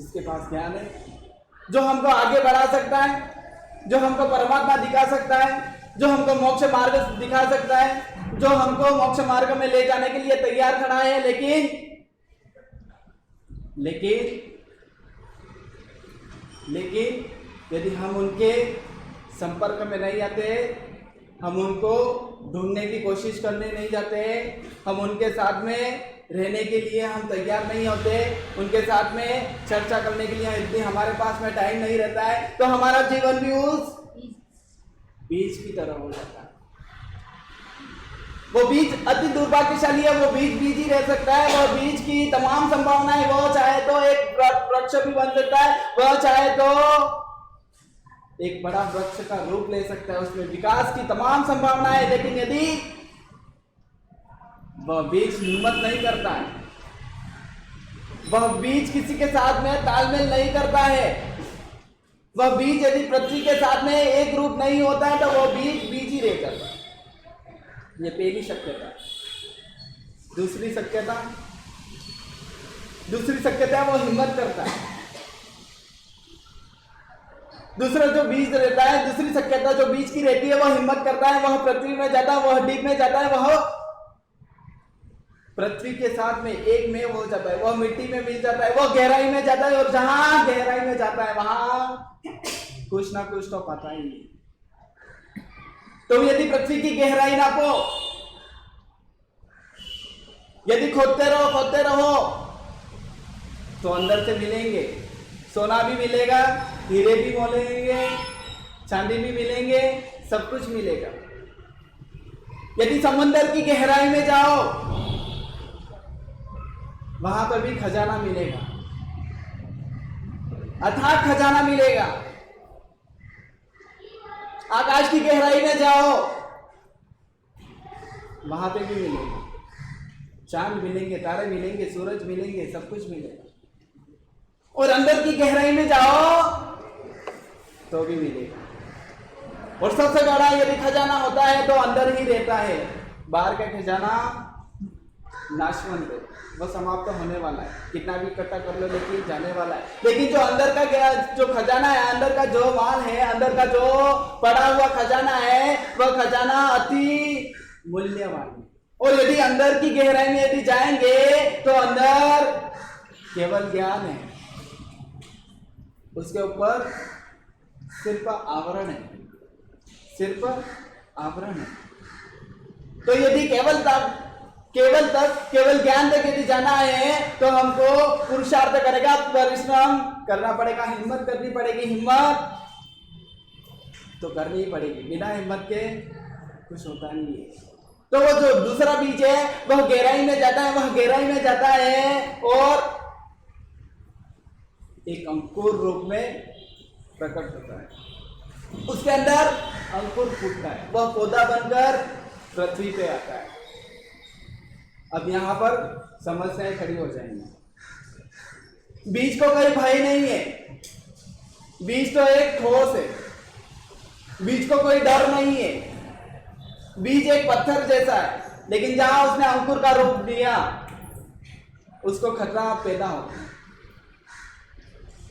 जिसके पास ज्ञान है, जो हमको आगे बढ़ा सकता है, जो हमको परमात्मा दिखा सकता है, जो हमको मोक्ष मार्ग दिखा सकता है, जो हमको मोक्ष मार्ग में ले जाने के लिए तैयार खड़ा है। लेकिन यदि हम उनके संपर्क में नहीं आते, हम उनको ढूंढने की कोशिश करने नहीं जाते, हम उनके साथ में रहने के लिए हम तैयार नहीं होते, उनके साथ में चर्चा करने के लिए यदि हमारे पास में टाइम नहीं रहता है, तो हमारा जीवन भी उस बीज की तरह हो जाता है। वो बीज अति दुर्भाग्यशाली है, वो बीज ही रह सकता है, वो बीज की तमाम संभावनाएं, वो चाहे तो एक वृक्ष भी बन सकता है, वह चाहे तो एक बड़ा वृक्ष का रूप ले सकता है, उसमें विकास की तमाम संभावनाएं। लेकिन यदि वह बीज हिम्मत नहीं करता है, वह बीज किसी के साथ में तालमेल नहीं करता है, वह बीज यदि पृथ्वी के साथ में एक रूप नहीं होता है, तो वह बीज ही रह जाता है। ये पहली शक्यता। दूसरी शक्यता वो हिम्मत करता है। दूसरा जो बीज रहता है, दूसरी शक्यता जो बीज की रहती है, वह हिम्मत करता है, वह पृथ्वी में जाता है, वह डीप में जाता है, वह पृथ्वी के साथ में एक में हो जाता है, वह मिट्टी में मिल जाता है, वह गहराई में जाता है, और जहां गहराई में जाता है वहां कुछ ना कुछ तो पता ही नहीं। तो यदि पृथ्वी की गहराई नापो, यदि खोदते रहो तो अंदर से मिलेंगे, सोना भी मिलेगा, हीरे भी मिलेंगे, चांदी भी मिलेंगे, सब कुछ मिलेगा। यदि समुद्र की गहराई में जाओ, वहां पर भी खजाना मिलेगा, अथाह खजाना मिलेगा। आकाश की गहराई में जाओ, वहां पे भी मिलेगा, चांद मिलेंगे, तारे मिलेंगे, सूरज मिलेंगे, सब कुछ मिलेगा। और अंदर की गहराई में जाओ तो भी मिलेगा। और सबसे बड़ा यदि खजाना होता है तो अंदर ही रहता है। बाहर का खजाना नाशवंत है, वो समाप्त होने वाला है, कितना भी इकट्ठा कर लो लेकिन जाने वाला है। लेकिन जो अंदर का जो खजाना है, अंदर का जो माल है, अंदर का जो पड़ा हुआ खजाना है, वह खजाना अति मूल्यवान है। और यदि अंदर की गहराई में यदि जाएंगे तो अंदर केवल ज्ञान है, उसके ऊपर सिर्फ आवरण है, सिर्फ आवरण है। तो यदि केवल ज्ञान तक यदि जाना है तो हमको पुरुषार्थ करेगा, परिश्रम करना पड़ेगा, हिम्मत करनी पड़ेगी। हिम्मत तो करनी ही पड़ेगी, बिना हिम्मत के कुछ होता नहीं है। तो वो जो दूसरा बीज है वह गहराई में जाता है, वह गहराई में जाता है और एक अंकुर रूप में प्रकट होता है, उसके अंदर अंकुर फूटता है, वह पौधा बनकर पृथ्वी पे आता है। अब यहां पर समस्याएं खड़ी हो जाएंगी। बीज को कोई भय नहीं है, बीज तो एक ठोस है, बीज को कोई डर नहीं है, बीज एक पत्थर जैसा है। लेकिन जहां उसने अंकुर का रूप दिया, उसको खतरा पैदा हो गया,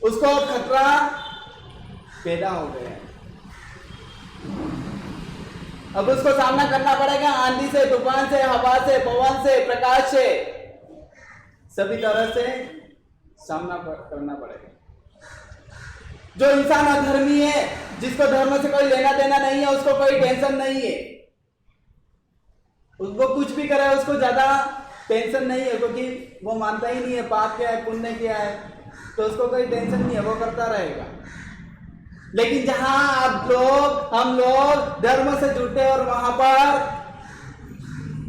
उसको खतरा पैदा हो गया। अब उसको सामना करना पड़ेगा, आंधी से, तूफान से, हवा से, पवन से, प्रकाश से, सभी तरह से सामना करना पड़ेगा। जो इंसान अधर्मी है, जिसको धर्म से कोई लेना देना नहीं है, उसको कोई टेंशन नहीं है, उसको कुछ भी करे उसको ज्यादा टेंशन नहीं है, क्योंकि वो मानता ही नहीं है पाप क्या है पुण्य क्या है, तो उसको कोई टेंशन नहीं है, वो करता रहेगा। लेकिन जहां हम लोग धर्म से जुड़ते हैं और वहां पर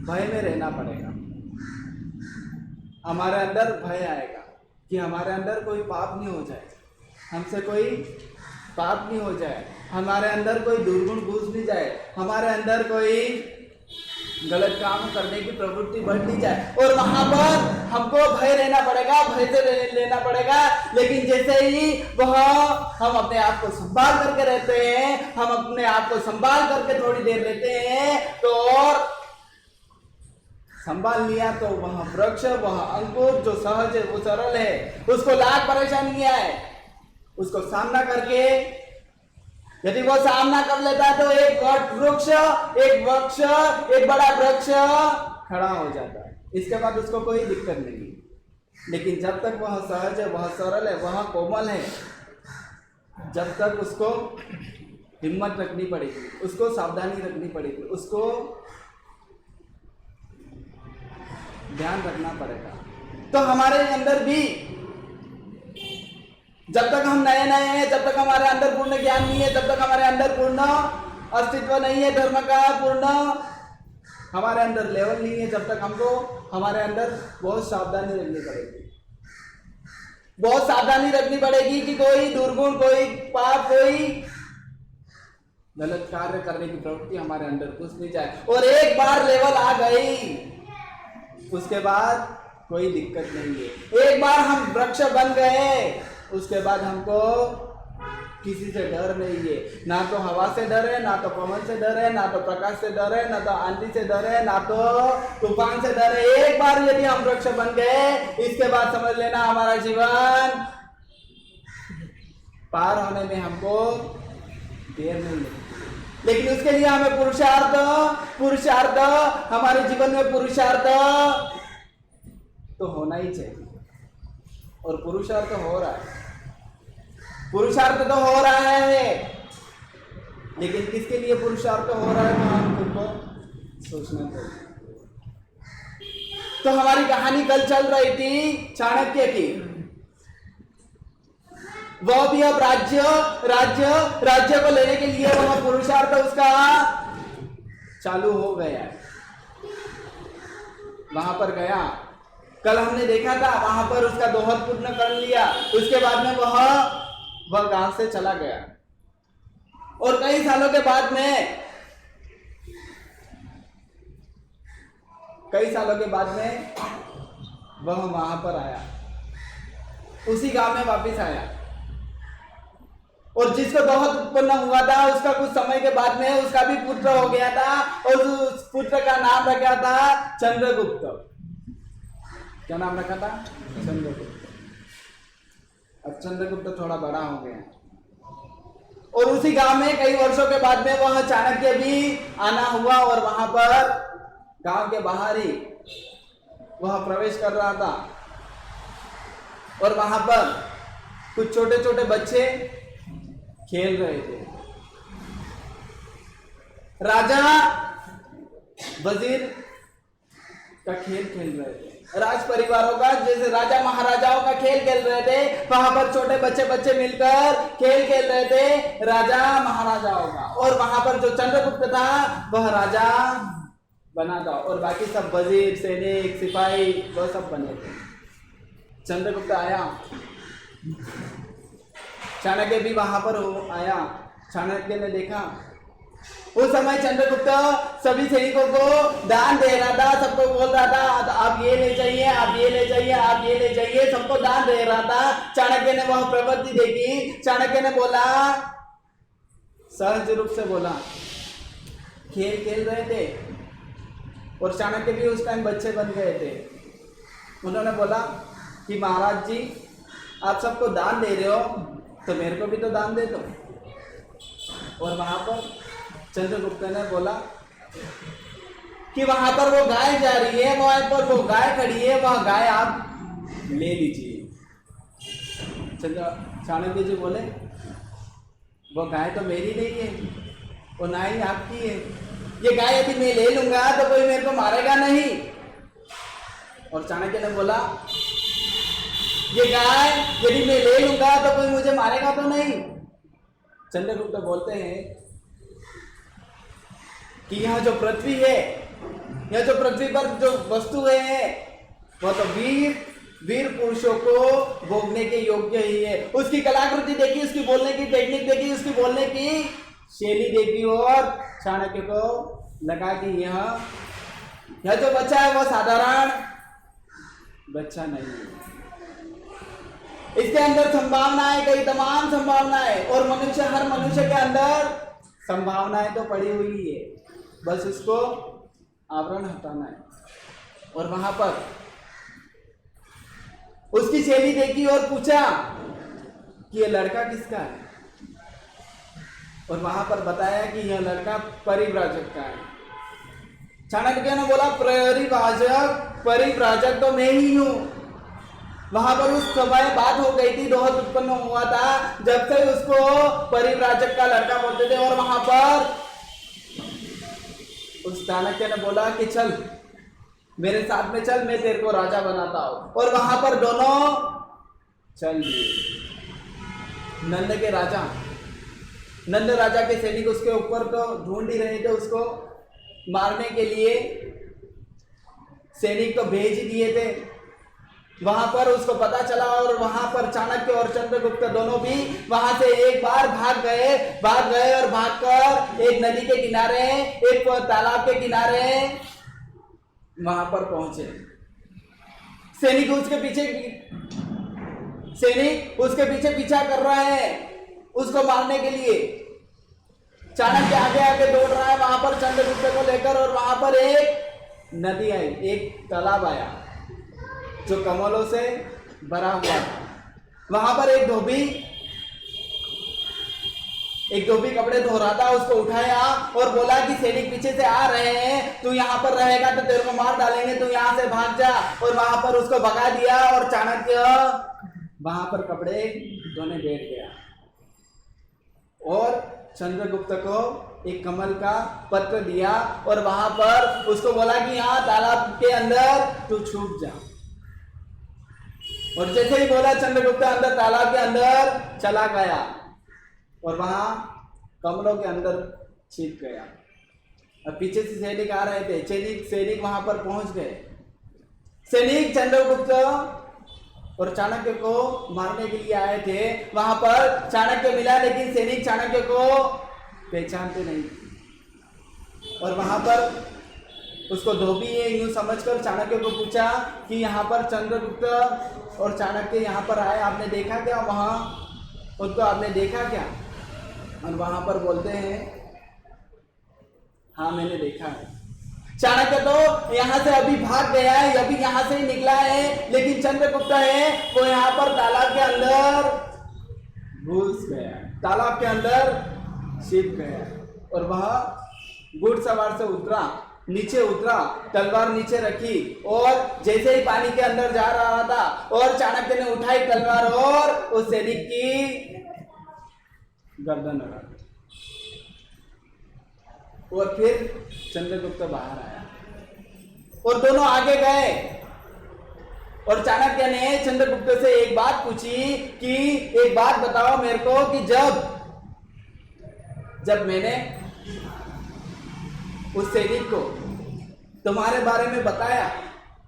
भय में रहना पड़ेगा। हमारे अंदर भय आएगा कि हमारे अंदर कोई पाप नहीं हो जाए, हमसे कोई पाप नहीं हो जाए, हमारे अंदर कोई दुर्गुण घुस नहीं जाए, हमारे अंदर कोई गलत काम करने की प्रवृत्ति बढ़ नहीं जाए। और वहां पर हमको भय रहना पड़ेगा, भय से लेना पड़ेगा। लेकिन जैसे ही वह हम अपने आप को संभाल करके रहते हैं, हम अपने आप को संभाल करके थोड़ी देर रहते हैं, तो और संभाल लिया तो वह वृक्ष, वह अंकुर जो सहज है, वो सरल है, उसको लाख परेशानियां है, उसको सामना करके यदि वो सामना कर लेता है तो एक वृक्ष, एक बड़ा वृक्ष खड़ा हो जाता है। इसके बाद उसको कोई दिक्कत नहीं। लेकिन जब तक वह सहज है, वह सरल है, वह कोमल है, जब तक उसको हिम्मत रखनी पड़ेगी, उसको सावधानी रखनी पड़ेगी, उसको ध्यान रखना पड़ेगा। तो हमारे अंदर भी जब तक हम नए नए हैं, जब तक हमारे अंदर पूर्ण ज्ञान नहीं है, जब तक हमारे अंदर पूर्ण अस्तित्व नहीं है धर्म का, पूर्ण हमारे अंदर लेवल नहीं है, जब तक हमको हमारे अंदर बहुत सावधानी रखनी पड़ेगी, बहुत सावधानी रखनी पड़ेगी कि कोई दुर्गुण, कोई पाप, कोई गलत कार्य करने की प्रवृत्ति हमारे अंदर घुस नहीं जाए। और एक बार लेवल आ गई उसके बाद कोई दिक्कत नहीं है। एक बार हम वृक्ष बन गए उसके बाद हमको किसी से डर नहीं है। ना तो हवा से डर है, ना तो पवन से डर है, ना तो प्रकाश से डर है, ना तो आंधी से डर है, ना तो तूफान से डर है। एक बार यदि हम वृक्ष बन गए इसके बाद समझ लेना हमारा जीवन पार होने में हमको देर नहीं लगती। लेकिन उसके लिए हमें पुरुषार्थ हमारे जीवन में पुरुषार्थ तो होना ही चाहिए। और पुरुषार्थ हो रहा है, पुरुषार्थ तो हो रहा है, लेकिन किसके लिए पुरुषार्थ हो रहा है तो हम खुद को सोचना चाहिए। तो हमारी कहानी कल चल रही थी चाणक्य की। वह भी अब राज्य को लेने के लिए वह पुरुषार्थ उसका चालू हो गया है। वहां पर गया, कल हमने देखा था, वहां पर उसका दोहद पूर्ण कर लिया। उसके बाद में वह गांव से चला गया। और कई सालों के बाद में वह वहां पर आया, उसी गांव में वापस आया। और जिसको दोहद उत्पन्न हुआ था उसका कुछ समय के बाद में उसका भी पुत्र हो गया था, और उस पुत्र का नाम रखा था चंद्रगुप्त। क्या नाम रखा था? चंद्रगुप्त। अब चंद्रगुप्त थोड़ा बड़ा हो गया, और उसी गांव में कई वर्षों के बाद में वह चाणक्य भी आना हुआ। और वहां पर गांव के बाहर ही वह प्रवेश कर रहा था, और वहां पर कुछ छोटे छोटे बच्चे खेल रहे थे। राजा वजीर का खेल खेल रहे थे, राज परिवारों का, जैसे राजा महाराजाओं का खेल खेल रहे थे। वहां पर छोटे बच्चे मिलकर खेल खेल रहे थे राजा महाराजाओं का। और वहां पर जो चंद्रगुप्त था वह राजा बना था, और बाकी सब वजीर, सैनिक, सिपाही वह सब बने थे। चंद्रगुप्त आया, चाणक्य भी वहां पर आया। चाणक्य ने देखा, उस समय चंद्रगुप्त सभी सैनिकों को दान दे रहा था, सबको बोल रहा था आप ये ले जाइए, आप ये ले जाइए, आप ये ले जाइए, सबको दान दे रहा था। चाणक्य ने वह प्रवृत्ति देखी। चाणक्य ने बोला, सहज रूप से बोला, खेल खेल रहे थे और चाणक्य भी उस टाइम बच्चे बन गए थे। उन्होंने बोला कि महाराज जी आप सबको दान दे रहे हो तो मेरे को भी तो दान दे दो। और वहां पर चंद्रगुप्त ने बोला कि वहां पर वो गाय जा रही है, वहां पर वो गाय खड़ी है, वह गाय आप ले लीजिए। चाणक्य जी बोले वो गाय तो मेरी नहीं है, वो ना ही आपकी है। ये गाय यदि मैं ले लूंगा तो कोई मेरे को मारेगा नहीं। और चाणक्य ने बोला ये गाय यदि मैं ले लूंगा तो कोई मुझे मारेगा तो नहीं। चंद्रगुप्त बोलते हैं कि यह जो पृथ्वी है, यह जो पृथ्वी पर जो वस्तु है वह तो वीर पुरुषों को भोगने के योग्य ही है। उसकी कलाकृति देखी, उसकी बोलने की टेक्निक देखी, उसकी बोलने की शैली देखी, और चाणक्य को लगा कि यह जो बच्चा है वह साधारण बच्चा नहीं है। इसके अंदर संभावनाएं, कई तमाम संभावनाएं, और हर मनुष्य के अंदर संभावनाएं तो पड़ी हुई है, बस उसको आवरण हटाना है। और वहां पर उसकी सहेली देखी और पूछा कि ये लड़का किसका है, और वहां पर बताया कि यह लड़का परिव्राजक का है। चाणक्य ने बोला परिव्राजक तो मैं ही हूं। वहां पर उस समय बात हो गई थी, दोहत उत्पन्न हुआ था जब से उसको परिव्राजक का लड़का बोलते थे। और वहां पर उस चाणक्य ने बोला कि चल मेरे साथ में चल, मैं तेरे को राजा बनाता हूं। और वहां पर दोनों चल दिए। नंद राजा के सैनिक उसके ऊपर तो ढूंढ ही रहे थे, उसको मारने के लिए सैनिक तो भेज ही दिए थे। वहां पर उसको पता चला और वहां पर चाणक्य और चंद्रगुप्त दोनों भी वहां से एक बार भाग गए और भागकर एक नदी के किनारे, एक तालाब के किनारे वहां पर पहुंचे। सैनिक उसके पीछे पीछा कर रहा है उसको मारने के लिए। चाणक्य आगे आगे दौड़ रहा है वहां पर चंद्रगुप्त को लेकर, और वहां पर एक नदी आई, एक तालाब आया जो कमलों से भरा हुआ था। वहां पर एक धोबी कपड़े धो रहा था, उसको उठाया और बोला कि सैनिक पीछे से आ रहे हैं, तू यहाँ पर रहेगा तो तेरे को मार डालेंगे, तू यहाँ से भाग जा। और वहां पर उसको भगा दिया और चाणक्य वहां पर कपड़े धोने बैठ गया और चंद्रगुप्त को एक कमल का पत्र दिया और वहां पर उसको बोला कि यहाँ तालाब के अंदर तू छुप जा। और जैसे ही बोला चंद्रगुप्त अंदर तालाब के अंदर चला गया और वहां कमलों के अंदर छिप गया। और पीछे से सैनिक आ रहे थे, सैनिक वहां पर पहुंच गए। सैनिक चंद्रगुप्त और चाणक्य को मारने के लिए आए थे। वहां पर चाणक्य मिला, लेकिन सैनिक चाणक्य को पहचानते नहीं। और वहां पर उसको धोबी है यूं समझकर चाणक्य को पूछा कि यहाँ पर चंद्रगुप्त और चाणक्य यहाँ पर आए, आपने देखा क्या? वहां उनको आपने देखा क्या? और वहां पर बोलते हैं हाँ मैंने देखा है। चाणक्य तो यहाँ से अभी भाग गया है, अभी यहाँ से ही निकला है, लेकिन चंद्रगुप्त है वो यहाँ पर तालाब के अंदर घुस गया, तालाब के अंदर छिप गया। और वह घुड़सवार से नीचे उतरा, तलवार नीचे रखी और जैसे ही पानी के अंदर जा रहा था और चाणक्य ने उठाई तलवार और उस सैनिक की गर्दन उड़ा दी। और फिर चंद्रगुप्त बाहर आया और दोनों आगे गए। और चाणक्य ने चंद्रगुप्त से एक बात पूछी कि एक बात बताओ मेरे को कि जब मैंने उस सैनिक को तुम्हारे बारे में बताया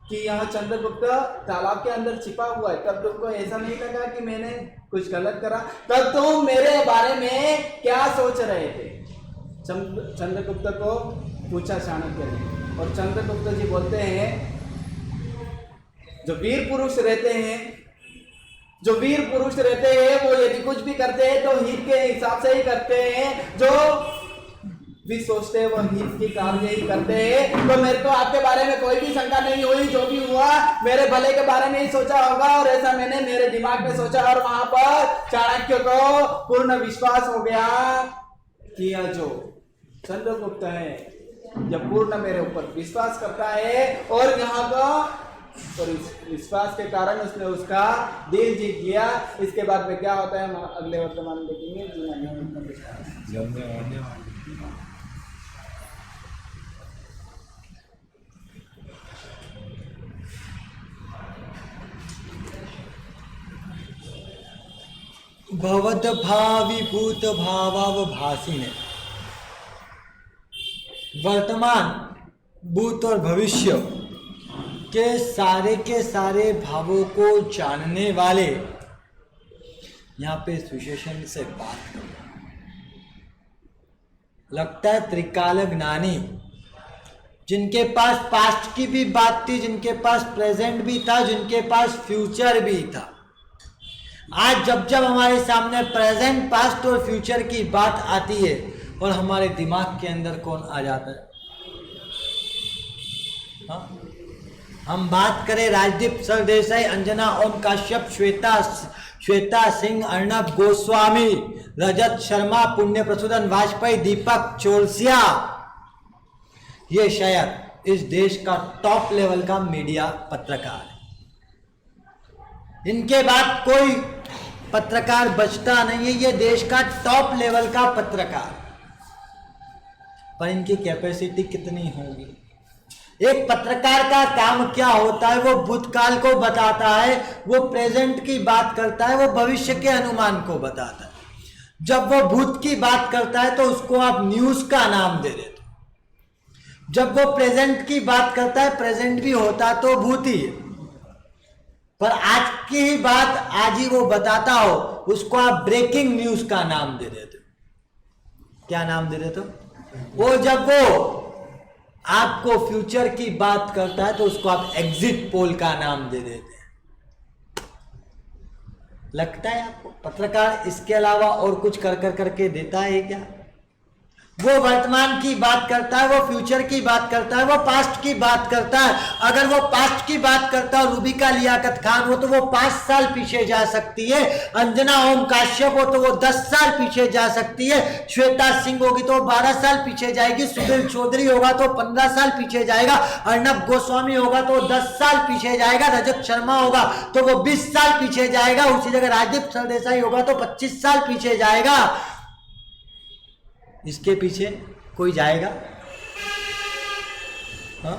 कि यह चंद्रगुप्त तालाब के अंदर छिपा हुआ है, तब तुमको ऐसा नहीं लगा कि मैंने कुछ गलत करा? तब तुम मेरे बारे में क्या सोच रहे थे? चंद्रगुप्त को पूछा चाणक्य ने। और चंद्रगुप्त जी बोलते हैं जो वीर पुरुष रहते हैं वो यदि कुछ भी करते हैं तो हित के हिसाब से ही करते हैं, जो भी सोचते हैं वो हित की कार्य ही करते हैं। तो मेरे को आपके बारे में कोई भी शंका नहीं हुई, जो भी हुआ मेरे भले के बारे में ही सोचा होगा और ऐसा मैंने मेरे दिमाग में सोचा। और वहां पर चाणक्य को पूर्ण विश्वास हो गया कि यह जो चंद्रगुप्त है जब पूर्ण मेरे ऊपर विश्वास करता है और यहाँ का और इस विश्वास के कारण उसने उसका दिल जीत लिया। इसके बाद में क्या होता है हम अगले वर्तमान में देखेंगे। भवत भावी भूत भावावभासिने, वर्तमान भूत और भविष्य के सारे भावों को जानने वाले यहाँ पे इस विशेषण से बात कर रहे हैं। लगता है त्रिकाल ज्ञानी, जिनके पास पास्ट की भी बात थी, जिनके पास प्रेजेंट भी था, जिनके पास फ्यूचर भी था। आज जब हमारे सामने प्रेजेंट, पास्ट और फ्यूचर की बात आती है और हमारे दिमाग के अंदर कौन आ जाता है? हाँ, हम बात करें राजदीप सरदेसाई, अंजना ओम काश्यप, श्वेता सिंह, अर्णब गोस्वामी, रजत शर्मा, पुण्य प्रसूदन वाजपेयी, दीपक चोरसिया, ये शायद इस देश का टॉप लेवल का मीडिया पत्रकार है। इनके बाद कोई पत्रकार बचता नहीं है, ये देश का टॉप लेवल का पत्रकार। पर इनकी कैपेसिटी कितनी होगी? एक पत्रकार का काम क्या होता है? वो भूतकाल को बताता है, वो प्रेजेंट की बात करता है, वो भविष्य के अनुमान को बताता है। जब वो भूत की बात करता है तो उसको आप न्यूज का नाम दे देते हो। जब वो प्रेजेंट की बात करता है, प्रेजेंट भी होता तो भूत ही है, पर आज की ही बात आज ही वो बताता हो, उसको आप ब्रेकिंग न्यूज का नाम दे देते हो। क्या नाम दे देते हो? वो जब वो आपको फ्यूचर की बात करता है तो उसको आप एग्जिट पोल का नाम दे देते हैं। लगता है आपको पत्रकार इसके अलावा और कुछ करके देता है क्या? वो वर्तमान की बात करता है, वो फ्यूचर की बात करता है, वो पास्ट की बात करता है। अगर वो पास्ट की बात करता है, रूबिका लियाकत खान हो तो वो 5 साल पीछे जा सकती है, अंजना ओम काश्यप हो तो वो 10 साल पीछे जा सकती है, श्वेता सिंह होगी तो 12 साल पीछे जाएगी, सुनील चौधरी होगा तो 15 साल पीछे जाएगा, अर्णब गोस्वामी होगा तो 10 साल पीछे जाएगा, रजत शर्मा होगा तो वो 20 साल पीछे जाएगा, उसी जगह राजदीप सरदेसाई होगा तो 25 साल पीछे जाएगा। इसके पीछे कोई जाएगा? हाँ?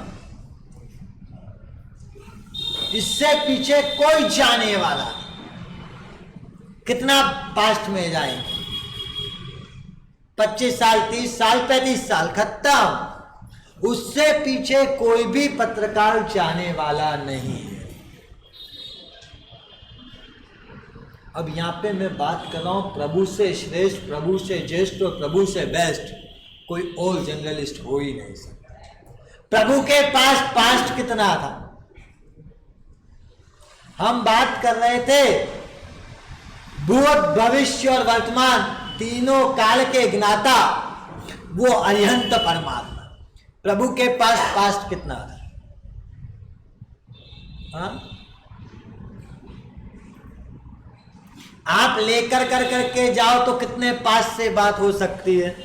इससे पीछे कोई जाने वाला नहीं। कितना पास्ट में जाएंगे? 25 साल, 30 साल, 35 साल, खत्म। उससे पीछे कोई भी पत्रकार जाने वाला नहीं है। अब यहां पे मैं बात कर रहा हूं प्रभु से श्रेष्ठ, प्रभु से ज्येष्ठ और प्रभु से बेस्ट कोई और जर्नलिस्ट हो ही नहीं सकता। प्रभु के पास पास्ट कितना था? हम बात कर रहे थे भूत, भविष्य और वर्तमान तीनों काल के ज्ञाता वो अनंत परमात्मा। प्रभु के पास पास्ट कितना था? हाँ? आप लेकर करके जाओ तो कितने पास से बात हो सकती है?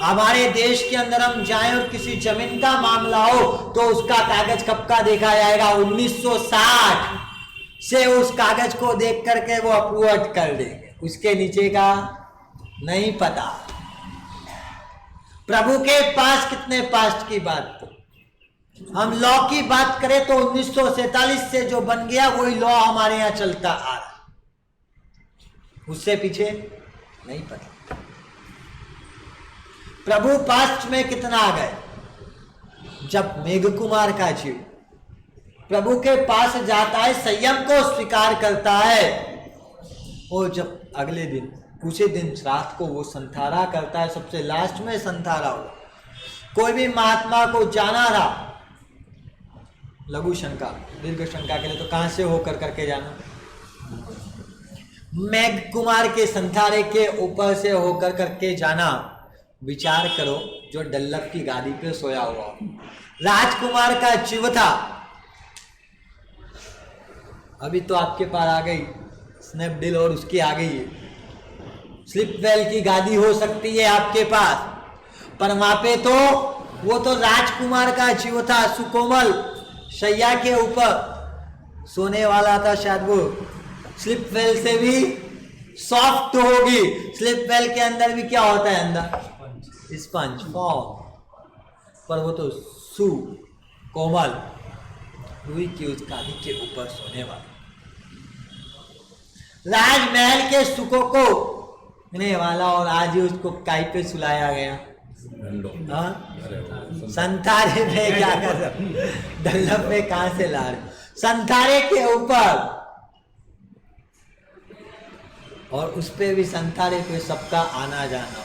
हमारे देश के अंदर हम जाएं और किसी जमीन का मामला हो तो उसका कागज कब का देखा जाएगा? 1960 से उस कागज को देख करके वो अप्रूव कर देंगे, उसके नीचे का नहीं पता। प्रभु के पास कितने पास्ट की बात थी? हम लॉ की बात करें तो 1947 से जो बन गया वही लॉ हमारे यहां चलता आ रहा, उससे पीछे नहीं पता। प्रभु पास्ट में कितना आ गए? जब मेघ कुमार का जीव प्रभु के पास जाता है, संयम को स्वीकार करता है, और जब अगले दिन उसी दिन रात को वो संथारा करता है, सबसे लास्ट में संथारा हो। कोई भी महात्मा को जाना था लघु शंका, दीर्घ शंका के लिए तो कहां से होकर करके जाना? मेघ कुमार के संथारे के ऊपर से होकर करके जाना। विचार करो, जो डल्लभ की गादी पे सोया हुआ, राजकुमार का जीव था। अभी तो आपके पास आ गई स्नैपडील और उसकी आ गई है स्लिपवेल की गादी हो सकती है आपके पास, पर वहां पे तो वो तो राजकुमार का जीव था, सुकोमल शैया के ऊपर सोने वाला था। शायद वो स्लिपवेल से भी सॉफ्ट होगी। स्लिपवेल के अंदर भी क्या होता है? अंदर स्पंज फॉर्म, पर वो तो सु कोमल रुई की उस गादी के ऊपर सोने वाला। राजमहल के सुखों को लेने वाला, और आज ही उसको काई पे सुलाया गया। संथारे में क्या कर रहे? डल्लभ में कहां से ला रहे? संथारे के ऊपर, और उस पे भी संथारे पे सबका आना जाना हो।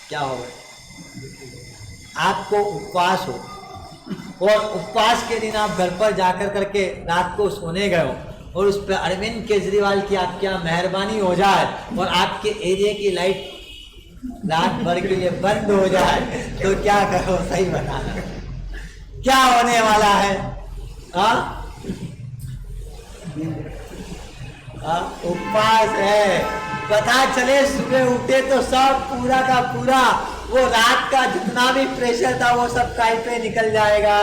क्या हो? आपको उपवास हो, और उपवास के दिन आप घर पर जाकर करके रात को सोने गए हो, और उस पर अरविंद केजरीवाल की आपके यहाँ मेहरबानी हो जाए और आपके एरिया की लाइट रात भर के लिए बंद हो जाए, तो क्या करो? सही बताना, क्या होने वाला है? हाँ, उपवास है। पता चले सुबह उठे तो सब पूरा का पूरा वो रात का जितना भी प्रेशर था वो सब काई पे निकल जाएगा,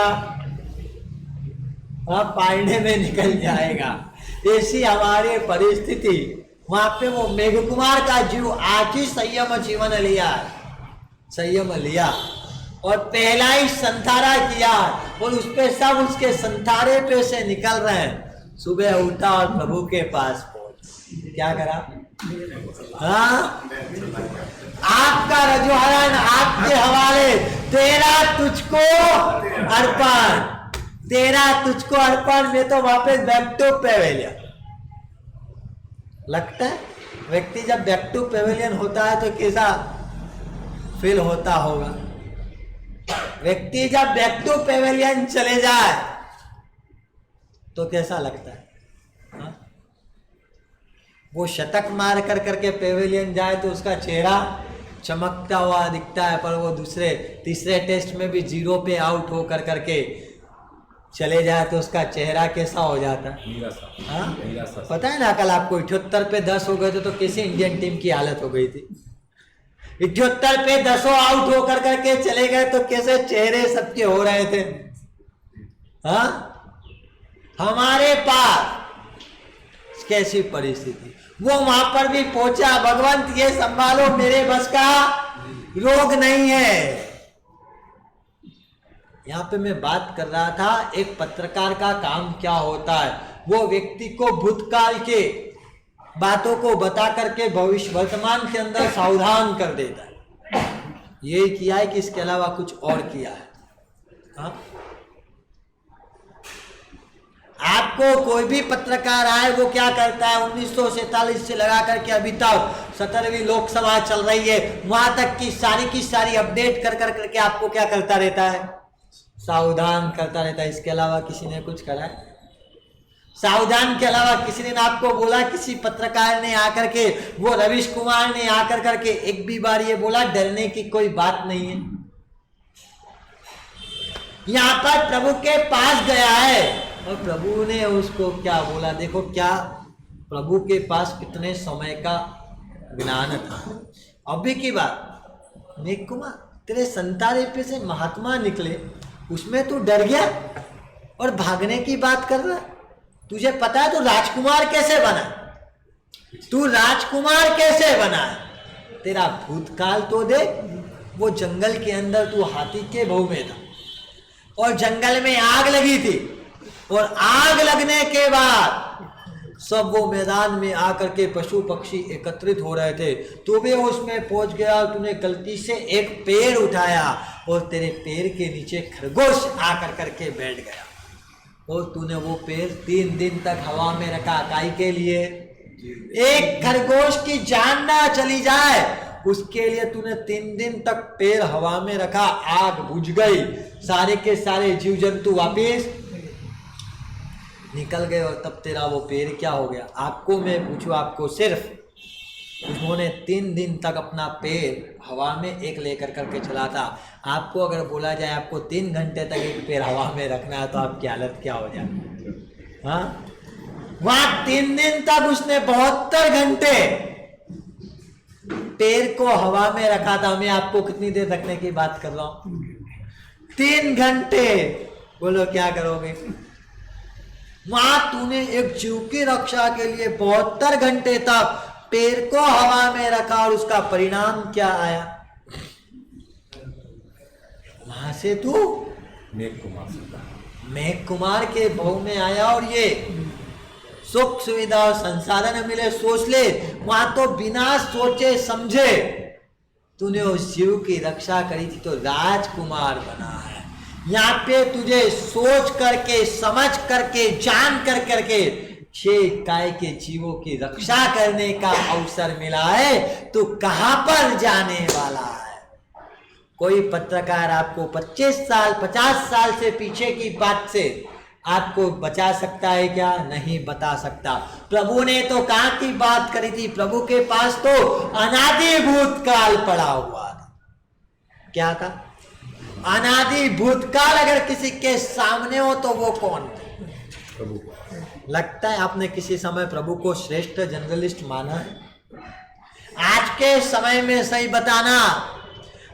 पारने में निकल जाएगा। ऐसी हमारी परिस्थिति। वहां पे वो मेघकुमार का जीव आज ही संयम जीवन लिया, संयम लिया और पहला ही संथारा किया और उस पे सब उसके संथारे पे से निकल रहे हैं। सुबह उठा और प्रभु के पास पहुंच, क्या करा? हाँ, आपका रजोहरण आपके हवाले, तेरा तुझको अर्पण, तेरा तुझको अर्पण में तो वापस बैक टू पेवेलियन। लगता है व्यक्ति जब बैक टू पेवेलियन होता है तो कैसा फील होता होगा? व्यक्ति जब बैक टू पेवेलियन चले जाए तो कैसा लगता है? हा? वो शतक मार कर करके पेवेलियन जाए तो उसका चेहरा चमकता हुआ दिखता है, पर वो दूसरे तीसरे टेस्ट में भी 0 पे आउट हो कर करके चले जाए तो उसका चेहरा कैसा हो जाता है? हाँ? पता है ना, कल आपको 78 पे 10 हो गए थे तो कैसे इंडियन टीम की हालत हो गई थी। 78 पे 10 आउट होकर करके चले गए तो कैसे चेहरे सबके हो रहे थे। हाँ, हमारे पास कैसी परिस्थिति। वो वहां पर भी पहुंचा, भगवंत ये संभालो, मेरे बस का रोग नहीं है। यहाँ पे मैं बात कर रहा था एक पत्रकार का काम क्या होता है। वो व्यक्ति को भूतकाल के बातों को बता करके भविष्य वर्तमान के अंदर सावधान कर देता है। यही किया है कि इसके अलावा कुछ और किया है। हाँ? आपको कोई भी पत्रकार आए वो क्या करता है, 1947 से लगा करके अभी तक 17वीं लोकसभा चल रही है, वहां तक की सारी अपडेट कर करके आपको क्या करता रहता है? सावधान करता रहता है। इसके अलावा किसी ने कुछ करा है? सावधान के अलावा किसी ने आपको बोला? किसी पत्रकार ने आकर के, वो रवीश कुमार ने आकर करके एक भी बार ये बोला डरने की कोई बात नहीं है। यहां पर प्रभु के पास गया है और प्रभु ने उसको क्या बोला? देखो क्या प्रभु के पास कितने समय का ज्ञान था। अभी की बात, मेघ कुमार तेरे संतारे पे से महात्मा निकले, उसमें तू डर गया और भागने की बात कर रहा है। तुझे पता है तू राजकुमार कैसे बना? तू राजकुमार कैसे बना है? तेरा भूतकाल तो देख। वो जंगल के अंदर तू हाथी के बहु में था और जंगल में आग लगी थी और आग लगने के बाद सब वो मैदान में आकर के पशु पक्षी एकत्रित हो रहे थे। तू भी उसमें पहुंच गया और तूने गलती से एक पेड़ उठाया और तेरे पेड़ के नीचे खरगोश आकर करके बैठ गया और तूने वो पेड़ 3 दिन तक हवा में रखा। काई के लिए? एक खरगोश की जान ना चली जाए उसके लिए तूने 3 दिन तक पेड़ हवा में रखा। आग बुझ गई, सारे के सारे जीव जंतु वापिस निकल गए और तब तेरा वो पेड़ क्या हो गया? आपको मैं पूछूं, आपको सिर्फ उन्होंने 3 दिन तक अपना पेड़ हवा में एक लेकर करके चला था। आपको अगर बोला जाए आपको 3 घंटे तक एक पेड़ हवा में रखना है तो आपकी हालत क्या हो जाए? हाँ, वहां 3 दिन तक उसने 72 घंटे पेड़ को हवा में रखा था। मैं आपको कितनी देर रखने की बात कर रहा हूं? 3 घंटे। बोलो क्या करोगे? वहां तूने एक जीव की रक्षा के लिए 72 घंटे तक पेड़ को हवा में रखा और उसका परिणाम क्या आया? वहां से तू मेघ कुमार के भाव में आया और ये सुख सुविधा और संसाधन मिले। सोच ले, वहां तो बिना सोचे समझे तूने उस जीव की रक्षा करी थी तो राजकुमार बना है। यहाँ पे तुझे सोच करके, समझ करके, जान कर करके 6 काय के जीवों की रक्षा करने का अवसर मिला है, तो कहां पर जाने वाला है? कोई पत्रकार आपको 25 साल 50 साल से पीछे की बात से आपको बचा सकता है क्या? नहीं बता सकता। प्रभु ने तो कहां की बात करी थी? प्रभु के पास तो अनादि भूतकाल पड़ा हुआ था। क्या था? अनादि भूतकाल अगर किसी के सामने हो तो वो कौन थे? प्रभु। लगता है आपने किसी समय प्रभु को श्रेष्ठ जर्नलिस्ट माना है? आज के समय में सही बताना,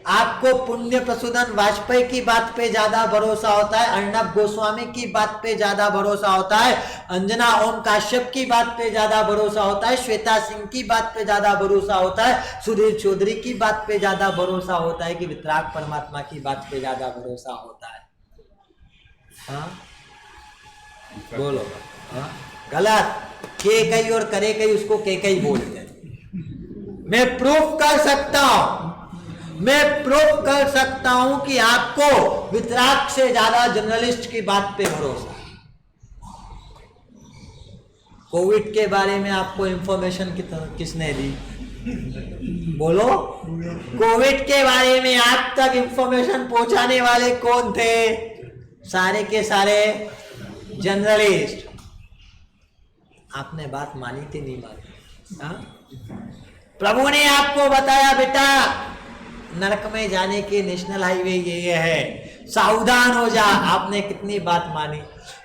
आपको पुण्य प्रसूदन वाजपेयी की बात पे ज्यादा भरोसा होता है, अर्णब गोस्वामी की बात पे ज्यादा भरोसा होता है, अंजना ओम काश्यप की बात पे ज्यादा भरोसा होता है, श्वेता सिंह की बात पे ज्यादा भरोसा होता है, सुधीर चौधरी की बात पे ज्यादा भरोसा होता है कि वितराग परमात्मा की बात पे ज्यादा भरोसा होता है? हाँ बोलो। हाँ गलत। के कई और करे कई उसको के कई बोलते हैं। मैं प्रूफ कर सकता हूं, मैं प्रूफ कर सकता हूं कि आपको वितराग से ज्यादा जर्नलिस्ट की बात पे भरोसा है। कोविड के बारे में आपको इंफॉर्मेशन किसने दी? बोलो। कोविड के बारे में आप तक इंफॉर्मेशन पहुंचाने वाले कौन थे? सारे के सारे जर्नलिस्ट। आपने बात मानी थी नहीं मानी? हाँ? प्रभु ने आपको बताया बेटा नरक में जाने के नेशनल हाईवे ये है, सावधान हो जा। आपने कितनी बात मानी?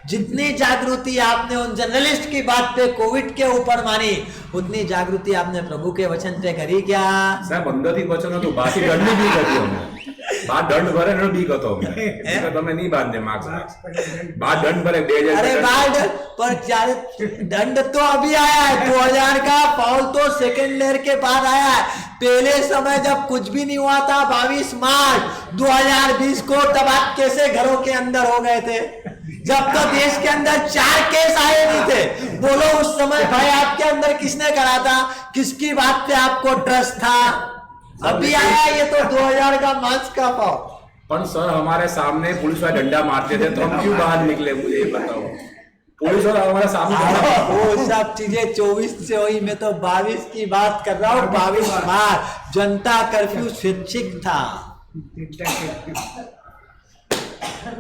जितनी जागृति आपने उन जर्नलिस्ट की बात पे कोविड के ऊपर मानी, उतनी जागृति आपने प्रभु के वचन पे करी क्या? साहब अंदरથી વચન હતું, બાકી દંડ બી કર્યો અમે. બાદ દંડ ભરે ને બી કતો અમે. તો તમે નહીં બાંધે માર્ક્સ. બાદ દંડ ભરે 2000. अरे बाद पर ज्यादा दंड तो अभी आया है, 2000 का फाउल तो सेकेंड ईयर के बाद आया है। पहले समय जब कुछ भी नहीं हुआ था 22 मार्च 2020 को, तब आप कैसे घरों के अंदर हो गए थे? जब तो देश के अंदर 4 केस आए नहीं थे। बोलो उस समय भाई आपके अंदर किसने करा था? किसकी बात पे आपको ट्रस्ट था? अभी आया ये तो 2000 का मार्च का पाव। पर सर हमारे सामने पुलिस वाले डंडा मारते थे तो हम क्यों बाहर निकले, मुझे ये बताओ। पुलिस वाला हमारे सामने वो सब चीजें 24 से हुई, मैं तो 22 की बात कर रहा हूँ। 22 मार्च जनता कर्फ्यू स्वैच्छिक था।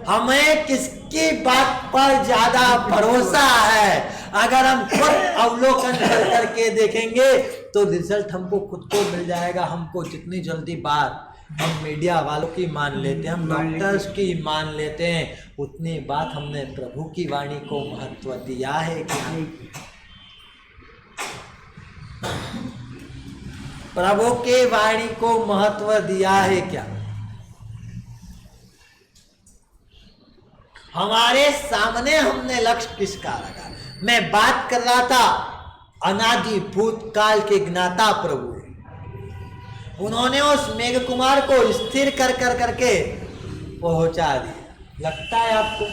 हमें किसकी बात पर ज्यादा भरोसा है? अगर हम खुद अवलोकन करके देखेंगे तो रिजल्ट हमको खुद को मिल जाएगा। हमको जितनी जल्दी बात हम मीडिया वालों की मान लेते हैं, हम डॉक्टर्स की मान लेते हैं, उतनी बात हमने प्रभु की वाणी को महत्व दिया है क्या? प्रभु के वाणी को महत्व दिया है क्या? हमारे सामने हमने लक्ष्य किसका रखा? मैं बात कर रहा था अनादि भूतकाल के ज्ञाता प्रभु, उन्होंने उस मेघ कुमार को स्थिर कर करके पहुंचा दिया। लगता है आपको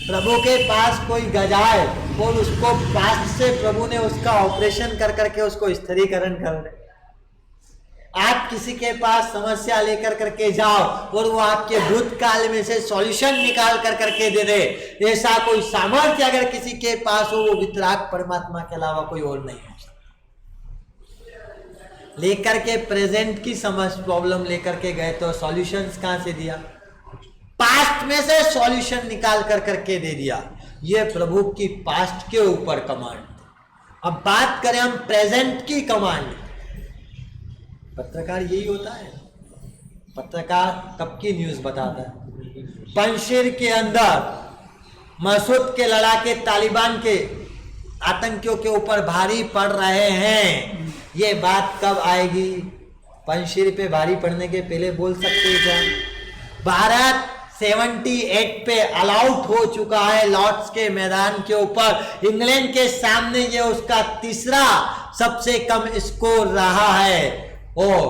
प्रभु के पास कोई गजाए और उसको पास से प्रभु ने उसका ऑपरेशन कर करके उसको स्थिरीकरण कर दे? आप किसी के पास समस्या लेकर करके जाओ और वो आपके भूतकाल में से सॉल्यूशन निकाल कर करके दे दे, ऐसा कोई सामर्थ्य अगर किसी के पास हो, वो वितराग परमात्मा के अलावा कोई और नहीं हो सकता। लेकर के प्रेजेंट की समस्या प्रॉब्लम लेकर के गए तो सॉल्यूशंस कहां से दिया? पास्ट में से सॉल्यूशन निकाल कर करके दे दिया। ये प्रभु की पास्ट के ऊपर कमांड। अब बात करें हम प्रेजेंट की कमांड। पत्रकार यही होता है। पत्रकार कब की न्यूज बताता है? पंजशीर के अंदर मसूद के लड़ाके तालिबान के आतंकियों के ऊपर भारी पड़ रहे हैं। ये बात कब आएगी? पंजशीर पे भारी पड़ने के पहले बोल सकते हैं क्या? भारत 78 पे अलाउट हो चुका है लॉर्ड्स के मैदान के ऊपर। इंग्लैंड के सामने ये उसका तीसरा सबसे कम स्कोर रहा है और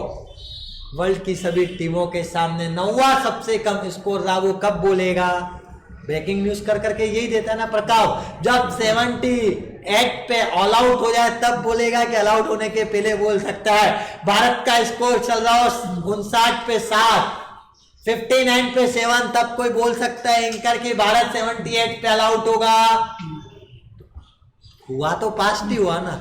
वर्ल्ड की सभी टीमों के सामने 9वां सबसे कम स्कोर रहा। वो कब बोलेगा? ब्रेकिंग न्यूज कर करके यही देता है ना प्रकाश। जब 78 पे ऑल आउट हो जाए तब बोलेगा कि ऑल आउट होने के पहले बोल सकता है। भारत का स्कोर चल रहा हो 59 पे 7, 59 पे 7, तब कोई बोल सकता है एंकर कि भारत 78 पे ऑल आउट होगा? हुआ तो पास्ट ही हुआ ना।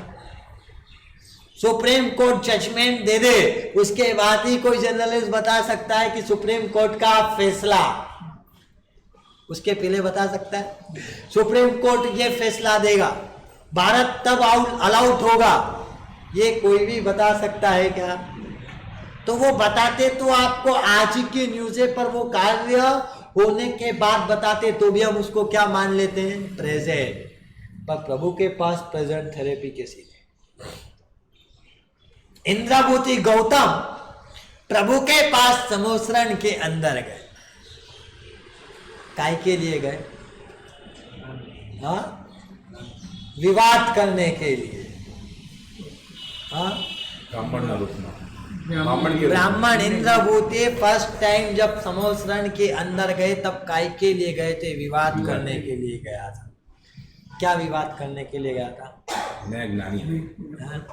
सुप्रीम कोर्ट जजमेंट दे दे, उसके बाद ही कोई जर्नलिस्ट बता सकता है कि सुप्रीम कोर्ट का फैसला। उसके पहले बता सकता है? सुप्रीम कोर्ट ये फैसला देगा, भारत तब ऑल आउट होगा, ये कोई भी बता सकता है क्या? तो वो बताते तो आपको आज की न्यूज़ पर वो कार्य होने के बाद बताते तो भी हम उसको क्या मान लेते हैं, प्रेजेंट। पर प्रभु के पास प्रेजेंट थेरेपी कैसी थी? इंद्रभूति गौतम प्रभु के पास समोसरण के अंदर गए, काय के लिए गए? हाँ, विवाद करने के लिए। हाँ, ब्राह्मण इंद्रभूति फर्स्ट टाइम जब समोसरण के अंदर गए तब काय के लिए गए थे? विवाद करने के लिए गया था। क्या विवाद करने के लिए गया था? मैं ज्ञानी हूँ,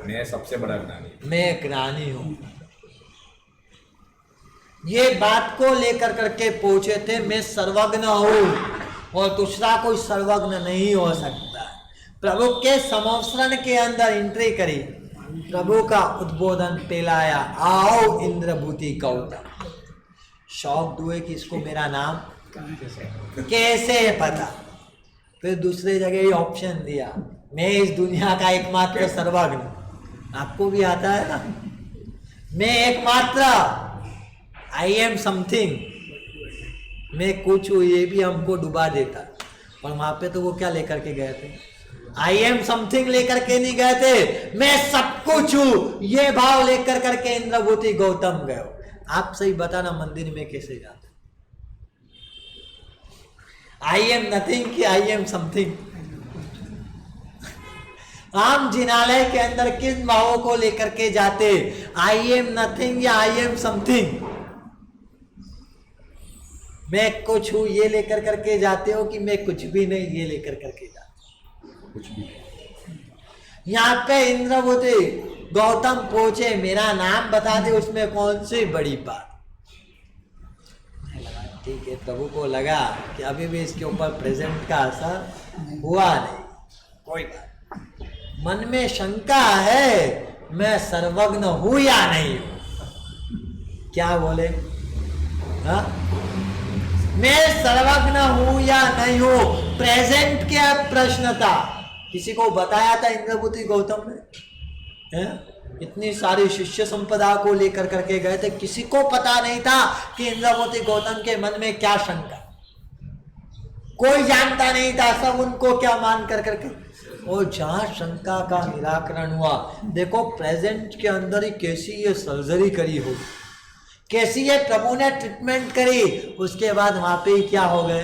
मैं सबसे बड़ा ज्ञानी, मैं ज्ञानी हूँ, ये बात को लेकर करके पूछे थे। मैं सर्वज्ञ हूँ और दूसरा कोई सर्वज्ञ नहीं हो सकता। प्रभु के समोसरण के अंदर एंट्री करी, प्रभु का उद्बोधन पिलाया, आओ इंद्रभूति गौतम। शौक दुए कि इसको मेरा नाम कैसे पता? फिर दूसरे जगह ये ऑप्शन दिया, मैं इस दुनिया का एकमात्र सर्वज्ञ, आपको भी आता है ना, मैं एकमात्र, आई एम समथिंग, मैं कुछ हूँ, ये भी हमको डुबा देता। और वहां पे तो वो क्या लेकर के गए थे? आई एम समथिंग लेकर के नहीं गए थे, मैं सब कुछ हूं, ये भाव लेकर करके इंद्रभूति गौतम गए। आप सही बताना, मंदिर में कैसे जाते? आई एम नथिंग कि आई एम समथिंग? आम जिनालय के अंदर किस भावों को लेकर के जाते? आई एम नथिंग या आई एम समथिंग? मैं कुछ हूं ये लेकर करके जाते हो कि मैं कुछ भी नहीं ये लेकर करके जाते? कुछ भी। यहाँ पे इंद्रभूति गौतम पहुंचे, मेरा नाम बता दे, उसमें कौन सी बड़ी बात? ठीक है, प्रभु को लगा कि अभी भी इसके ऊपर प्रेजेंट का असर हुआ नहीं, कोई बात। मन में शंका है, मैं सर्वज्ञ हूं या नहीं हूं? क्या बोले? हाँ, मैं सर्वज्ञ हूं या नहीं हूं? प्रेजेंट क्या प्रश्न था? किसी को बताया था इंद्रभूति गौतम ने? इतनी सारी शिष्य संपदा को लेकर करके गए थे, किसी को पता नहीं था कि इंद्रभूति गौतम के मन में क्या शंका, कोई जानता नहीं था, सब उनको क्या मान कर करके। और जहां शंका का निराकरण हुआ, देखो प्रेजेंट के अंदर ही कैसी ये सर्जरी करी हो, कैसी ये प्रभु ने ट्रीटमेंट करी। उसके बाद वहां पे ही क्या हो गए?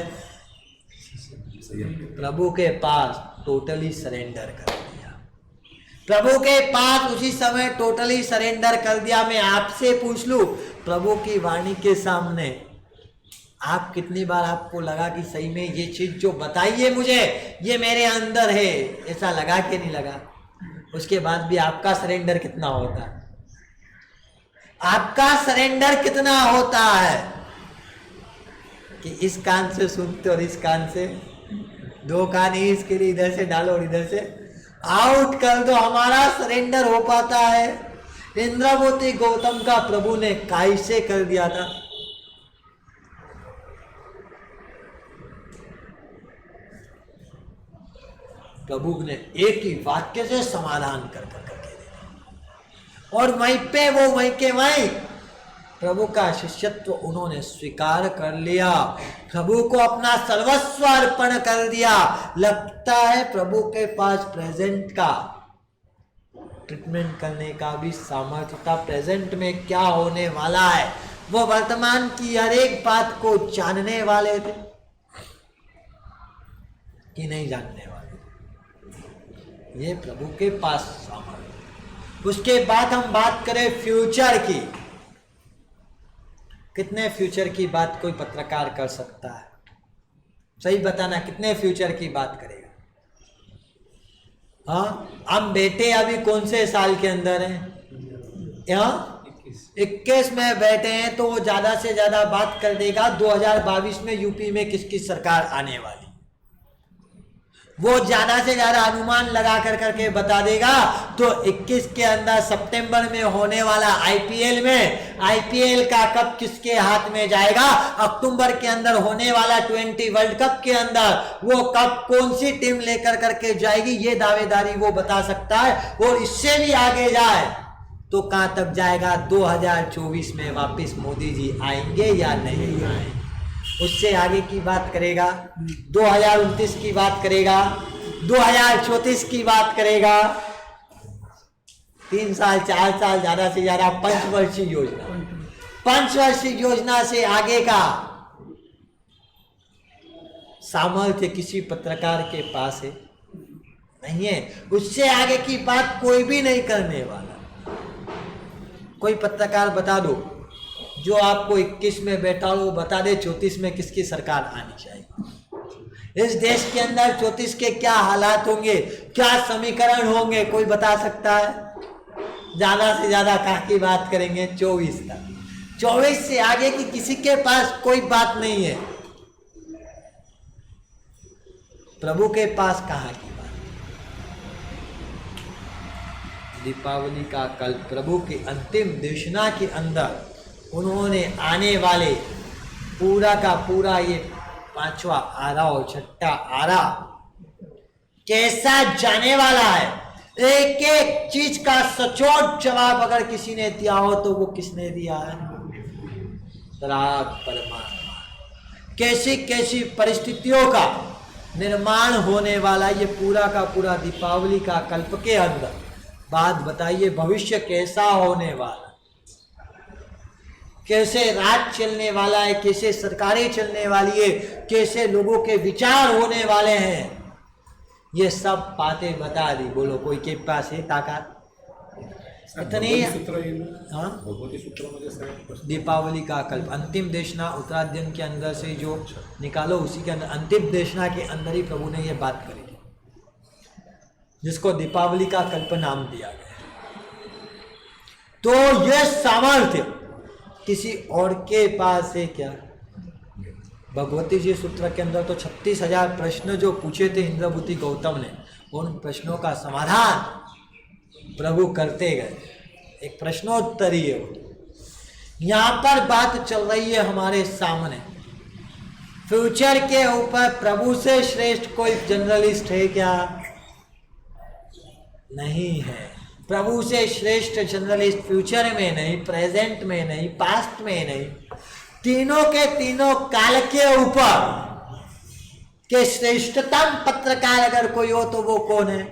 प्रभु के पास टोटली सरेंडर कर दिया। प्रभु के पास उसी समय टोटली सरेंडर कर दिया। मैं आपसे पूछ लूं, प्रभु की वाणी के सामने आप कितनी बार आपको लगा कि सही में ये चीज जो बताइए मुझे, ये मेरे अंदर है, ऐसा लगा कि नहीं लगा? उसके बाद भी आपका सरेंडर कितना होता है? आपका सरेंडर कितना होता है कि इस कान से सुनते और इस कान से, दो कान ही इसके लिए इधर से डालो और इधर से आउट कर दो, हमारा सरेंडर हो पाता है? इंद्रभूति गौतम का प्रभु ने काय से कर दिया था? प्रभु ने एक ही वाक्य से समाधान कर करके दिया। और वहीं पे वो वहीं के वहीं प्रभु का शिष्यत्व उन्होंने स्वीकार कर लिया, प्रभु को अपना सर्वस्व अर्पण कर दिया। लगता है प्रभु के पास प्रेजेंट का ट्रीटमेंट करने का भी सामर्थ्य था। प्रेजेंट में क्या होने वाला है वो वर्तमान की हर एक बात को जानने वाले थे कि नहीं जानने वाले, ये प्रभु के पास सामर्थ्य। उसके बाद हम बात करें फ्यूचर की, कितने फ्यूचर की बात कोई पत्रकार कर सकता है? सही बताना, कितने फ्यूचर की बात करेगा? हाँ, हम बेटे अभी कौन से साल के अंदर हैं? यहाँ 21 में बैठे हैं, तो वो ज्यादा से ज्यादा बात कर देगा 2022 में यूपी में किसकी सरकार आने वाली, वो ज्यादा से ज्यादा अनुमान लगा कर करके बता देगा। तो 21 के अंदर सितंबर में होने वाला आईपीएल में, आईपीएल का कप किसके हाथ में जाएगा, अक्टूबर के अंदर होने वाला 20 वर्ल्ड कप के अंदर वो कप कौन सी टीम लेकर करके जाएगी, ये दावेदारी वो बता सकता है। और इससे भी आगे जाए तो कहाँ तक जाएगा? 2024 में वापस मोदी जी आएंगे या नहीं आएंगे, उससे आगे की बात करेगा, 2029 की बात करेगा, 2034 की बात करेगा, 3 साल 4 साल ज्यादा से ज्यादा पंचवर्षीय योजना, पंचवर्षीय योजना से आगे का सामर्थ्य किसी पत्रकार के पास है नहीं है। उससे आगे की बात कोई भी नहीं करने वाला। कोई पत्रकार बता दो जो आपको 21 में बैठा हो, बता दे 34 में किसकी सरकार आनी चाहिए। इस देश के अंदर 34 के क्या हालात होंगे, क्या समीकरण होंगे, कोई बता सकता है? ज्यादा से ज्यादा कहाँ की बात करेंगे? 24 तक। 24 से आगे की किसी के पास कोई बात नहीं है। प्रभु के पास कहाँ की बात? दीपावली का कल प्रभु की अंतिम देशना के अंदर उन्होंने आने वाले पूरा का पूरा ये 5वां आरा और 6ठा आरा कैसा जाने वाला है, एक एक चीज का सचोट जवाब अगर किसी ने दिया हो तो वो किसने दिया है? परमात्मा। कैसी कैसी परिस्थितियों का निर्माण होने वाला ये पूरा का पूरा दीपावली का कल्प के अंदर। बात बताइए, भविष्य कैसा होने वाला, कैसे राज चलने वाला है, कैसे सरकारें चलने वाली है, कैसे लोगों के विचार होने वाले हैं, ये सब बातें बता दी। बोलो कोई के पास है ताकत? इतनी हाँ, दीपावली का कल्प अंतिम देशना उत्तरायण के अंदर से जो निकालो उसी के अंदर अंतिम देशना के अंदर ही प्रभु ने ये बात करी, जिसको दीपावली का कल्प नाम दिया गया। तो यह सामर्थ्य किसी और के पास है क्या? भगवती जी सूत्र के अंदर तो 36,000 प्रश्न जो पूछे थे इंद्रभूति गौतम ने, उन प्रश्नों का समाधान प्रभु करते गए। एक प्रश्नोत्तरी है वो। यहां पर बात चल रही है हमारे सामने, फ्यूचर के ऊपर प्रभु से श्रेष्ठ कोई जर्नलिस्ट है क्या? नहीं है। प्रभु से श्रेष्ठ जर्नलिस्ट फ्यूचर में नहीं, प्रेजेंट में नहीं, पास्ट में नहीं, तीनों के तीनों काल के ऊपर के श्रेष्ठतम पत्रकार अगर कोई हो तो वो कौन है?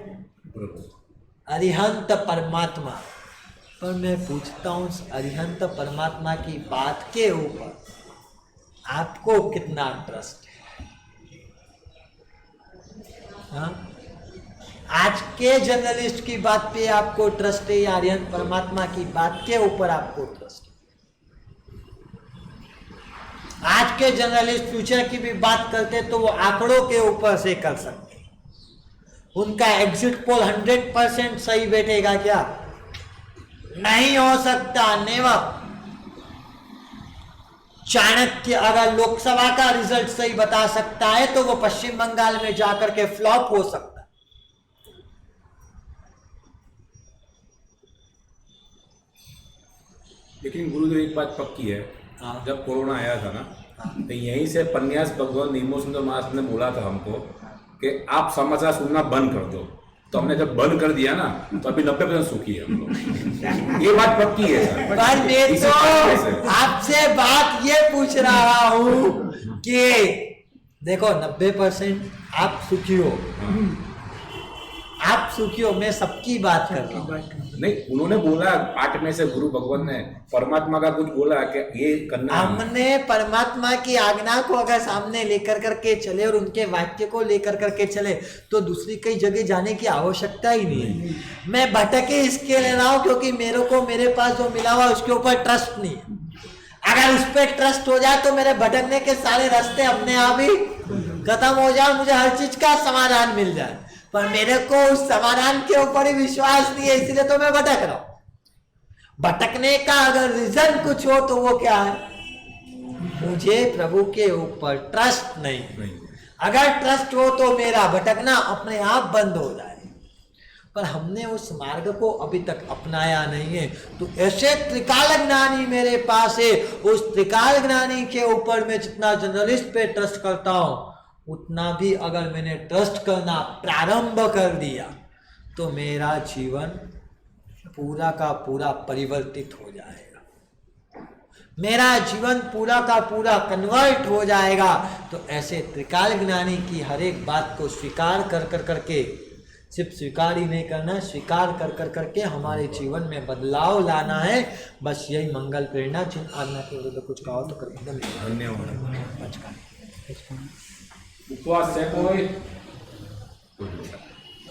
अरिहंत परमात्मा। पर मैं पूछता हूं अरिहंत परमात्मा की बात के ऊपर आपको कितना ट्रस्ट है? हाँ? आज के जर्नलिस्ट की बात पे आपको ट्रस्ट है या अरिहंत परमात्मा की बात के ऊपर आपको ट्रस्ट है? आज के जर्नलिस्ट फ्यूचर की भी बात करते तो वो आंकड़ों के ऊपर से कर सकते, उनका एग्जिट पोल 100% सही बैठेगा क्या? नहीं हो सकता, नेवर। चाणक्य अगर लोकसभा का रिजल्ट सही बता सकता है तो वो पश्चिम बंगाल में जाकर के फ्लॉप हो सकता है। लेकिन गुरुदेव एक बात पक्की है, जब कोरोना आया था ना, तो यहीं से पन्यास भगवान नीमो सुंदर महाराज ने बोला था हमको कि आप समाचार सुनना बंद कर दो। तो हमने जब बंद कर दिया ना तो अभी 90% सुखी है हम लोग। ये बात पक्की है सर। पर मैं तो आपसे बात ये पूछ रहा हूं कि देखो 90% आप सुखी हो, आप सुखी हो, मैं सबकी बात कर रहा हूं। नहीं, उन्होंने बोला पाठ में से गुरु भगवान ने परमात्मा का कुछ बोला कि ये करना। हमने परमात्मा की आज्ञा को अगर सामने लेकर करके चले और उनके वाक्य को लेकर करके चले तो दूसरी कई जगह जाने की आवश्यकता ही नहीं है। मैं भटके इसके ले रहा हूं क्योंकि मेरे पास जो मिला हुआ उसके ऊपर ट्रस्ट नहीं है। अगर उस पर ट्रस्ट हो जाए तो मेरे भटकने के सारे रास्ते अपने आप ही खत्म हो जाए, मुझे हर चीज का समाधान मिल जाए। पर मेरे को उस समाधान के ऊपर ही विश्वास नहीं है, इसलिए तो मैं भटक रहा हूं। भटकने का अगर रीजन कुछ हो तो वो क्या है? मुझे प्रभु के ऊपर ट्रस्ट नहीं। अगर ट्रस्ट हो तो मेरा भटकना अपने आप बंद हो जाए। पर हमने उस मार्ग को अभी तक अपनाया नहीं है। तो ऐसे त्रिकाल ज्ञानी मेरे पास है, उस त्रिकाल ज्ञानी के ऊपर मैं जितना जर्नलिस्ट पे ट्रस्ट करता हूं उतना भी अगर मैंने ट्रस्ट करना प्रारंभ कर दिया तो मेरा जीवन पूरा का पूरा परिवर्तित हो जाएगा, मेरा जीवन पूरा का पूरा कन्वर्ट हो जाएगा। तो ऐसे त्रिकाल ज्ञानी की हर एक बात को स्वीकार कर कर करके, सिर्फ स्वीकार ही नहीं करना, स्वीकार कर कर करके हमारे जीवन में बदलाव लाना है। बस यही मंगल प्रेरणा चिन्ह। आज्ञा के विरुद्ध कुछ कहो तो कर धन्यवाद। उपवास है कोई?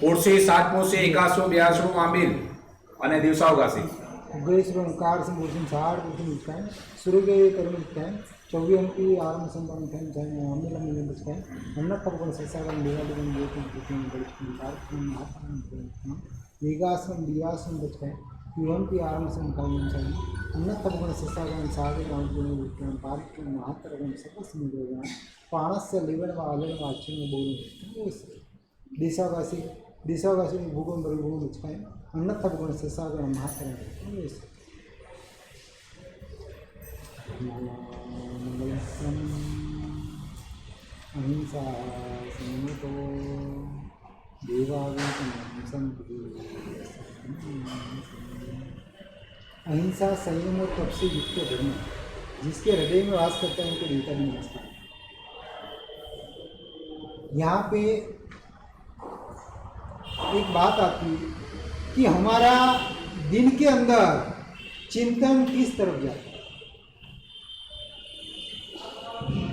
પોરસી 781 82 આંબીલ અને દિવસાવગાસી उग्रेश्वर ओंकार से मूर्ति साठ मूर्ति मिलता है सूर्य के कर्म मिलता है 24 अंकी आरंभ संपन्न मिलता है अम्ल मिलने बचता है अन्ना तब गुण संसार दिवाली बन गए तो बड़ी वेगासन दियासन बचता है युवम की आरंभ से मुकाबला चाहिए अन्ना तब गुण संसार सागर गाँव गुण मिलते हैं पारिक महातर गुण सबस मिलेगा पाणस से लिवन व आलन व अच्छे में बोल दिशावासी में भूगोल बलभूगोल बचता है अन्ना तब गुण से सागर महातर अहिंसा संयतो अहिंसा संयम और तप से युक्त धर्म जिसके हृदय में वास करता है उनको भीतर नहीं बसता। यहाँ पे एक बात आती है कि हमारा दिन के अंदर चिंतन किस तरफ जाता है,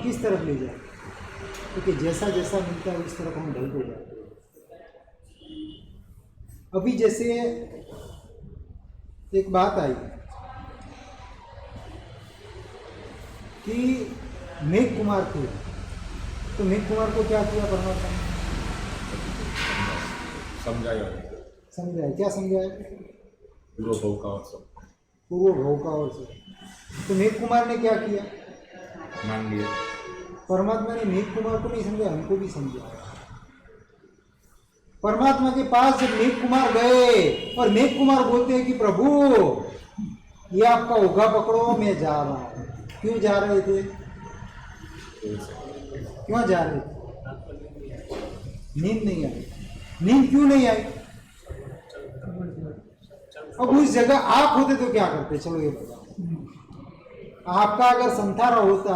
किस तरफ ले जाए, क्योंकि जैसा जैसा मिलता है उस तरफ हम ढलते जाते हैं। अभी जैसे एक बात आई कि मेघ कुमार थे, तो मेघ कुमार को क्या किया परमात्मा ने? समझाया। क्या समझाया? पूर्व भव का और सब पूर्व भव का और सब। तो मेघ कुमार ने क्या किया? मान लिया। परमात्मा ने मेघ कुमार को नहीं समझा, हमको भी समझाया। परमात्मा के पास जब मेघ कुमार गए और मेघ कुमार बोलते हैं कि प्रभु ये आपका उगा पकड़ो, मैं जा रहा हूँ। क्यों जा रहे थे? क्यों जा रहे थे? नींद नहीं आई। नींद क्यों नहीं आई? अब उस जगह आप होते तो क्या करते? चलो ये बताओ। आपका अगर संथारा होता,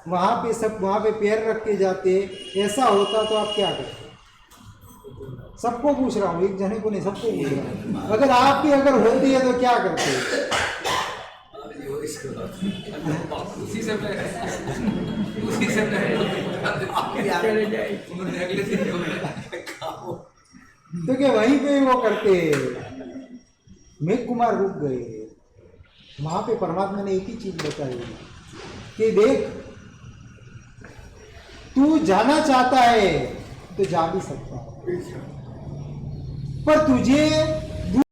वहां पे सब वहां पे पैर रख के जाते, ऐसा होता तो आप क्या करते? सबको पूछ रहा हूँ, एक जने को नहीं, सबको पूछ रहा हूँ। अगर आप भी अगर होती है तो क्या करते? तो क्या वहीं पे वो करते? मेघ कुमार रुक गए। वहां पे परमात्मा ने एक ही चीज बताई कि देख, तू जाना चाहता है तो जा भी सकता है, पर तुझे